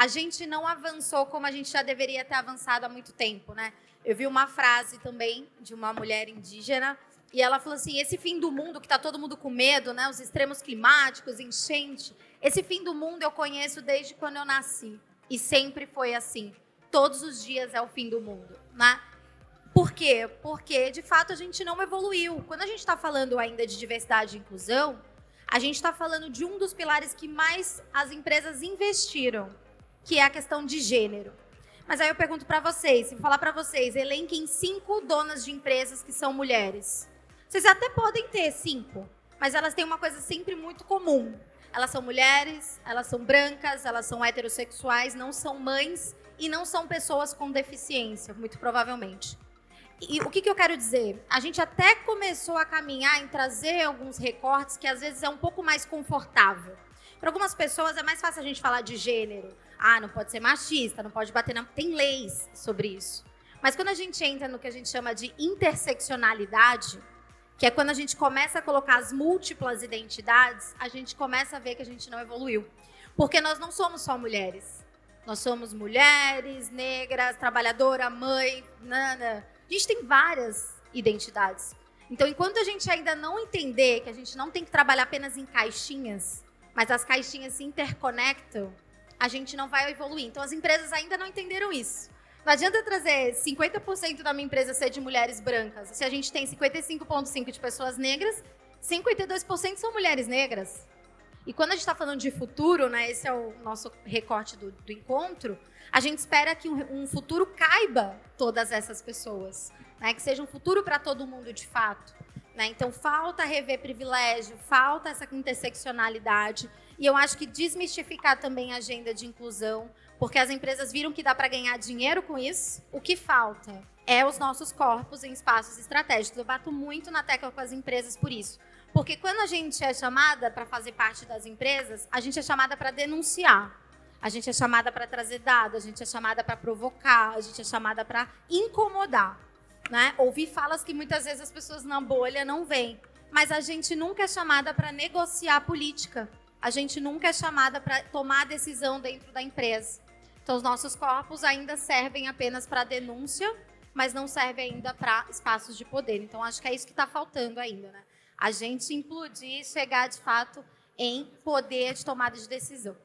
a gente não avançou como a gente já deveria ter avançado há muito tempo, né? Eu vi uma frase também de uma mulher indígena e ela falou assim, esse fim do mundo que está todo mundo com medo, né? Os extremos climáticos, enchente, esse fim do mundo eu conheço desde quando eu nasci e sempre foi assim. Todos os dias é o fim do mundo, né? Por quê? Porque, de fato, a gente não evoluiu. Quando a gente está falando ainda de diversidade e inclusão, a gente está falando de um dos pilares que mais as empresas investiram, que é a questão de gênero. Mas aí eu pergunto para vocês, se eu falar para vocês, elenquem 5 donas de empresas que são mulheres. Vocês até podem ter 5, mas elas têm uma coisa sempre muito comum. Elas são mulheres, elas são brancas, elas são heterossexuais, não são mães e não são pessoas com deficiência, muito provavelmente. E o que eu quero dizer? A gente até começou a caminhar em trazer alguns recortes que às vezes é um pouco mais confortável. Para algumas pessoas é mais fácil a gente falar de gênero. Ah, não pode ser machista, não pode bater na... Tem leis sobre isso. Mas quando a gente entra no que a gente chama de interseccionalidade, que é quando a gente começa a colocar as múltiplas identidades, a gente começa a ver que a gente não evoluiu. Porque nós não somos só mulheres. Nós somos mulheres, negras, trabalhadora, mãe, nana. A gente tem várias identidades. Então, enquanto a gente ainda não entender que a gente não tem que trabalhar apenas em caixinhas, mas as caixinhas se interconectam, a gente não vai evoluir. Então, as empresas ainda não entenderam isso. Não adianta eu trazer 50% da minha empresa ser de mulheres brancas. Se a gente tem 55,5% de pessoas negras, 52% são mulheres negras. E quando a gente está falando de futuro, né, esse é o nosso recorte do encontro, a gente espera que um futuro caiba todas essas pessoas, né, que seja um futuro para todo mundo de fato. Né? Então, falta rever privilégio, falta essa interseccionalidade. E eu acho que desmistificar também a agenda de inclusão, porque as empresas viram que dá para ganhar dinheiro com isso. O que falta é os nossos corpos em espaços estratégicos. Eu bato muito na tecla com as empresas por isso. Porque quando a gente é chamada para fazer parte das empresas, a gente é chamada para denunciar, a gente é chamada para trazer dados, a gente é chamada para provocar, a gente é chamada para incomodar, né? Ouvir falas que muitas vezes as pessoas na bolha não veem, mas a gente nunca é chamada para negociar política, a gente nunca é chamada para tomar decisão dentro da empresa. Então, os nossos corpos ainda servem apenas para denúncia, mas não servem ainda para espaços de poder. Então, acho que é isso que está faltando ainda, né? A gente implodir e chegar, de fato, em poder de tomada de decisão.